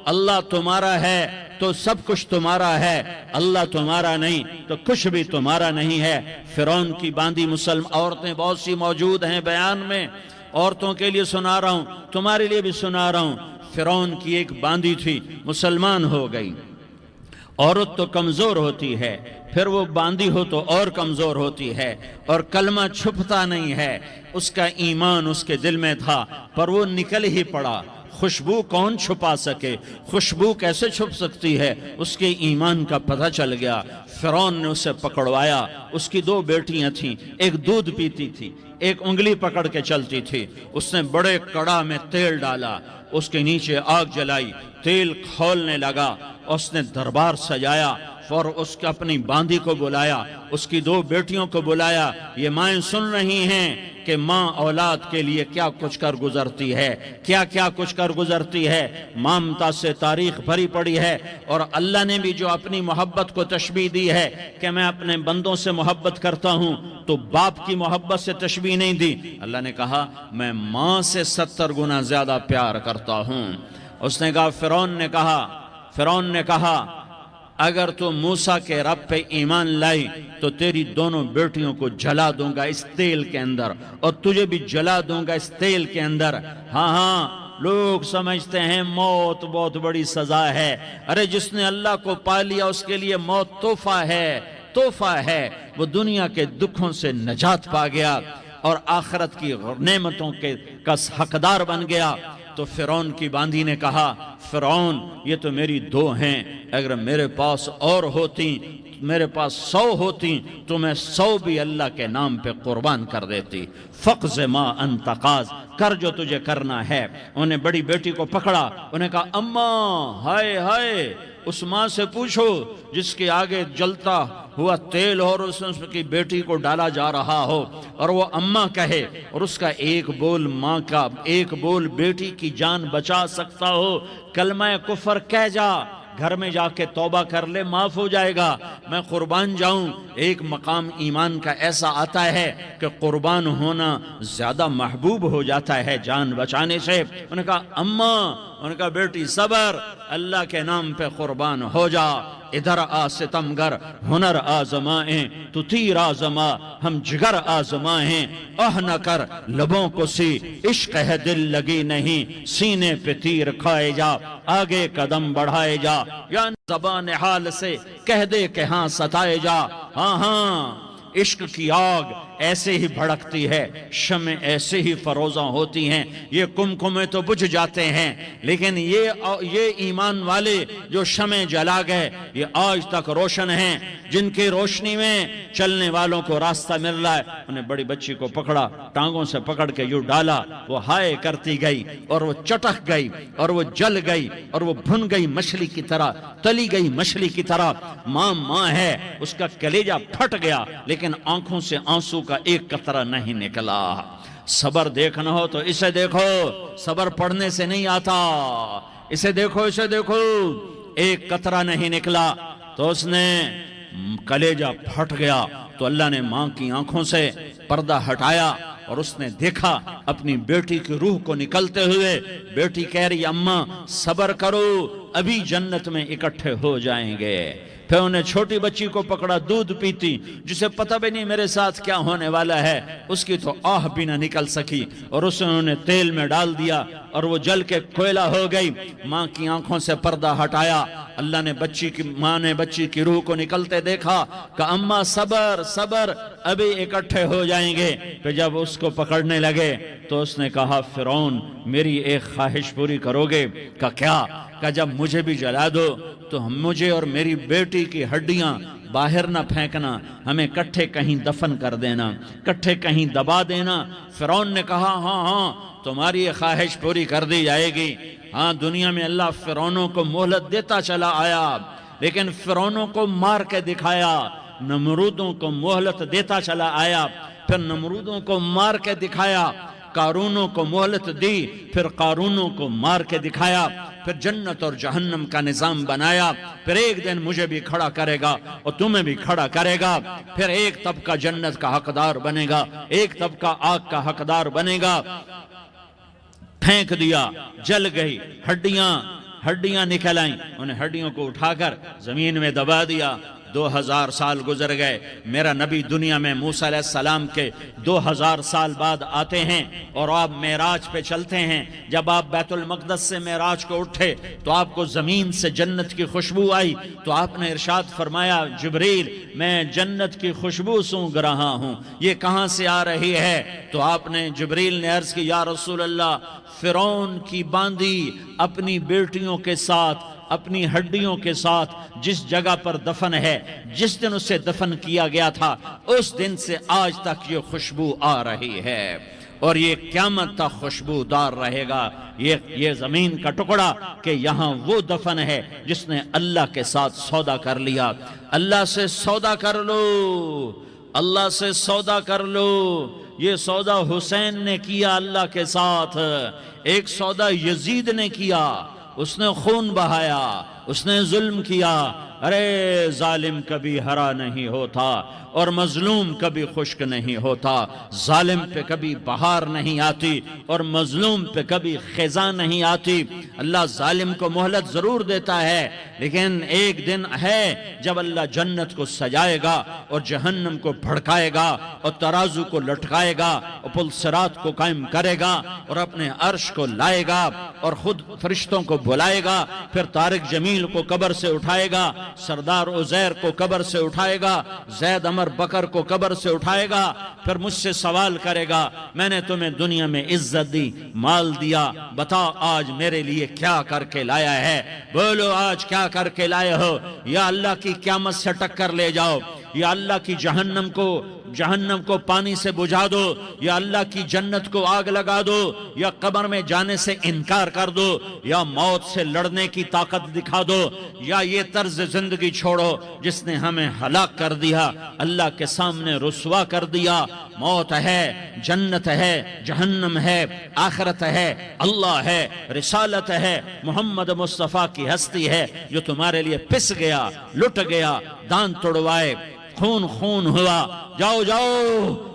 اللہ تمہارا ہے تو سب کچھ تمہارا ہے، اللہ تمہارا نہیں تو کچھ بھی تمہارا نہیں ہے۔ فرعون کی باندھی مسلم عورتیں بہت سی موجود ہیں بیان میں، عورتوں کے لیے سنا رہا ہوں، تمہارے لیے بھی سنا رہا ہوں۔ فرعون کی ایک باندھی تھی، مسلمان ہو گئی۔ عورت تو کمزور ہوتی ہے، پھر وہ باندھی ہو تو اور کمزور ہوتی ہے، اور کلمہ چھپتا نہیں ہے۔ اس کا ایمان اس کے دل میں تھا، پر وہ نکل ہی پڑا۔ خوشبو کون چھپا سکے؟ خوشبو کیسے چھپ سکتی ہے؟ اس کے ایمان کا پتہ چل گیا۔ فرعون نے اسے پکڑوایا۔ اس کی 2 بیٹیاں تھیں، ایک دودھ پیتی تھی، ایک انگلی پکڑ کے چلتی تھی۔ اس نے بڑے کڑا میں تیل ڈالا، اس کے نیچے آگ جلائی، تیل کھولنے لگا۔ اس نے دربار سجایا اور اس کے اپنی باندھی کو بلایا، اس کی 2 بیٹیوں کو بلایا۔ یہ مائیں سن رہی ہیں کہ ماں اولاد کے لیے کیا کچھ کر گزرتی ہے، کیا کچھ کر گزرتی ہے۔ مامتا سے تاریخ بھری پڑی ہے، اور اللہ نے بھی جو اپنی محبت کو تشبیہ دی ہے کہ میں اپنے بندوں سے محبت کرتا ہوں، تو باپ کی محبت سے تشبیہ نہیں دی۔ اللہ نے کہا میں ماں سے 70 گنا زیادہ پیار کرتا ہوں۔ اس نے کہا فرعون نے کہا اگر تو موسیٰ کے رب پہ ایمان لائی تو تیری دونوں بیٹیوں کو جلا دوں گا اس تیل کے اندر، اور تجھے بھی جلا دوں گا اس تیل کے اندر۔ ہاں لوگ سمجھتے ہیں موت بہت بڑی سزا ہے۔ ارے جس نے اللہ کو پا لیا اس کے لیے موت تحفہ ہے۔ وہ دنیا کے دکھوں سے نجات پا گیا اور آخرت کی نعمتوں کا حقدار بن گیا۔ تو فرعون کی باندھی نے کہا فرعون یہ تو میری 2 ہیں، اگر میرے پاس اور ہوتی، میرے پاس 100 ہوتی تو میں 100 بھی اللہ کے نام پہ قربان کر دیتی۔ فقض ما انت قاض، کر جو تجھے کرنا ہے۔ انہیں بڑی بیٹی کو پکڑا، انہیں کہا اماں ہائے اس ماں سے پوچھو جس کے آگے جلتا ہوا تیل اور اس کی بیٹی کو ڈالا جا رہا ہو، اور وہ اماں کہے، اور اس کا ایک بول ماں کا، ایک بول بیٹی کی جان بچا سکتا ہو۔ کلمہ کفر کہہ جا، گھر میں جا کے توبہ کر لے، معاف ہو جائے گا۔ میں قربان جاؤں۔ ایک مقام ایمان کا ایسا آتا ہے کہ قربان ہونا زیادہ محبوب ہو جاتا ہے جان بچانے سے۔ انہوں نے کہا اماں، انہوں نے کہا بیٹی صبر، اللہ کے نام پہ قربان ہو جا۔ ادھر آ ستمگر، ہنر آزمائیں تو تیر آزما، ہم جگر آزمائیں نہ کر لبوں کو سی، عشق ہے دل لگی نہیں، سینے پہ تیر کھائے جا، آگے قدم بڑھائے جا، یا زبان حال سے کہہ دے کہ ہاں ستائے جا۔ ہاں عشق کی آگ ایسے ہی بھڑکتی ہے، شمع ایسے ہی فروزاں ہوتی ہیں، یہ کمکمے تو بجھ جاتے ہیں، لیکن یہ ایمان والے جو شمع جلا گئے یہ آج تک روشن ہیں، جن کی روشنی میں چلنے والوں کو راستہ مل رہا ہے۔ انہیں بڑی بچی کو پکڑا، ٹانگوں سے پکڑ کے یوں ڈالا، وہ ہائے کرتی گئی اور وہ چٹک گئی اور وہ جل گئی اور وہ بھن گئی مچھلی کی طرح، تلی گئی مچھلی کی طرح۔ ماں ہے، اس کا کلیجہ پھٹ گیا، لیکن آنکھوں سے آنسو کا ایک قطرہ نہیں نکلا۔ صبر دیکھنا ہو تو اسے دیکھو، صبر پڑھنے سے نہیں آتا، اسے دیکھو ایک قطرہ نہیں نکلا تو اس نے کلیجہ پھٹ گیا۔ تو اللہ نے ماں کی آنکھوں سے پردہ ہٹایا اور اس نے دیکھا اپنی بیٹی کی روح کو نکلتے ہوئے۔ بیٹی کہہ رہی اماں صبر کرو، ابھی جنت میں اکٹھے ہو جائیں گے۔ پھر انہیں چھوٹی بچی کو پکڑا، دودھ پیتی، جسے پتہ بھی نہیں میرے ساتھ کیا ہونے والا ہے، اس کی تو آہ بھی نہ نکل سکی، اور اسے انہوں نے تیل میں ڈال دیا اور وہ جل کے کوئلہ ہو گئی۔ ماں کی آنکھوں سے پردہ ہٹایا، اللہ نے ماں نے بچی کی روح کو نکلتے دیکھا کہ اماں صبر ابھی اکٹھے ہو جائیں گے۔ پھر جب اس کو پکڑنے لگے تو اس نے کہا فرعون میری ایک خواہش پوری کرو گے؟ کیا؟ کہ جب مجھے بھی جلا دو تو مجھے اور میری بیٹی کی ہڈیاں باہر نہ پھینکنا، ہمیں کٹھے کہیں دفن کر دینا، کٹھے کہیں دبا دینا۔ فرعون نے کہا ہاں تمہاری یہ خواہش پوری کر دی جائے گی۔ ہاں دنیا میں اللہ فرعونوں کو مہلت دیتا چلا آیا، لیکن فرعونوں کو مار کے دکھایا۔ نمرودوں کو مہلت دیتا چلا آیا، پھر نمرودوں کو مار کے دکھایا۔ قارونوں کو مہلت دی، پھر قارونوں کو مار کے دکھایا۔ پھر جنت اور جہنم کا نظام بنایا۔ پھر ایک دن مجھے بھی کھڑا کرے گا اور تمہیں بھی کھڑا کرے گا۔ پھر ایک طبقہ جنت کا حقدار بنے گا، ایک طبقہ آگ کا حقدار بنے گا۔ پھینک دیا، جل گئی، ہڈیاں نکل آئیں، انہیں ہڈیوں کو اٹھا کر زمین میں دبا دیا۔ 2000 سال گزر گئے، میرا نبی دنیا میں موسیٰ علیہ السلام کے 2000 سال بعد آتے ہیں اور آپ معراج پہ چلتے ہیں۔ جب آپ بیت المقدس سے معراج کو اٹھے تو آپ کو زمین سے جنت کی خوشبو آئی، تو آپ نے ارشاد فرمایا جبریل میں جنت کی خوشبو سونگ رہا ہوں، یہ کہاں سے آ رہی ہے؟ تو آپ نے جبریل نے عرض کی یا رسول اللہ، فرعون کی باندی اپنی بیٹیوں کے ساتھ، اپنی ہڈیوں کے ساتھ جس جگہ پر دفن ہے، جس دن اسے دفن کیا گیا تھا، اس دن سے آج تک یہ خوشبو آ رہی ہے اور یہ قیامت تک خوشبودار رہے گا۔ یہ زمین کا ٹکڑا کہ یہاں وہ دفن ہے جس نے اللہ کے ساتھ سودا کر لیا۔ اللہ سے سودا کر لو، اللہ سے سودا کر لو۔ یہ سودا حسین نے کیا اللہ کے ساتھ، ایک سودا یزید نے کیا، اس نے خون بہایا، اس نے ظلم کیا۔ ارے ظالم کبھی ہرا نہیں ہوتا اور مظلوم کبھی خشک نہیں ہوتا، ظالم پہ کبھی بہار نہیں آتی اور مظلوم پہ کبھی خزاں نہیں آتی۔ اللہ ظالم کو مہلت ضرور دیتا ہے، لیکن ایک دن ہے جب اللہ جنت کو سجائے گا اور جہنم کو بھڑکائے گا اور ترازو کو لٹکائے گا اور پل صراط کو قائم کرے گا اور اپنے عرش کو لائے گا اور خود فرشتوں کو بلائے گا، پھر طارق جمیل کو قبر سے اٹھائے گا، سردار عزیر کو قبر سے اٹھائے گا، زید عمر بکر کو قبر سے اٹھائے گا، پھر مجھ سے سوال کرے گا میں نے تمہیں دنیا میں عزت دی، مال دیا، بتا آج میرے لیے کیا کر کے لایا ہے؟ بولو آج کیا کر کے لائے ہو؟ یا اللہ کی قیامت سے ٹکر لے جاؤ، یا اللہ کی جہنم کو پانی سے بجھا دو، یا اللہ کی جنت کو آگ لگا دو، یا قبر میں جانے سے انکار کر دو، یا موت سے لڑنے کی طاقت دکھا دو، یا یہ طرز زندگی چھوڑو جس نے ہمیں ہلاک کر دیا، اللہ کے سامنے رسوا کر دیا۔ موت ہے، جنت ہے، جہنم ہے، آخرت ہے، اللہ ہے، رسالت ہے، محمد مصطفیٰ کی ہستی ہے جو تمہارے لیے پس گیا، لٹ گیا، دان توڑوائے، خون ہوا۔ جاؤ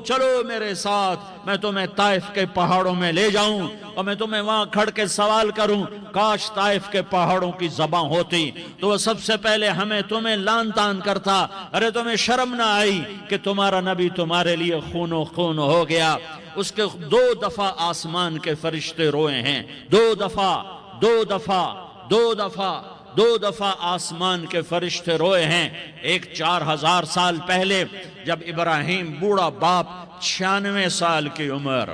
چلو میرے ساتھ، میں تمہیں طائف کے پہاڑوں میں لے جاؤں اور میں تمہیں وہاں کھڑ کے سوال کروں، کاش طائف کے پہاڑوں کی زبان ہوتی تو وہ سب سے پہلے تمہیں لان تان کرتا۔ ارے تمہیں شرم نہ آئی کہ تمہارا نبی تمہارے لیے خون ہو گیا؟ اس کے 2 دفعہ آسمان کے فرشتے روئے ہیں، 2 دفعہ آسمان کے فرشتے روئے ہیں۔ ایک 4000 سال پہلے جب ابراہیم بوڑھا باپ 96 سال کی عمر،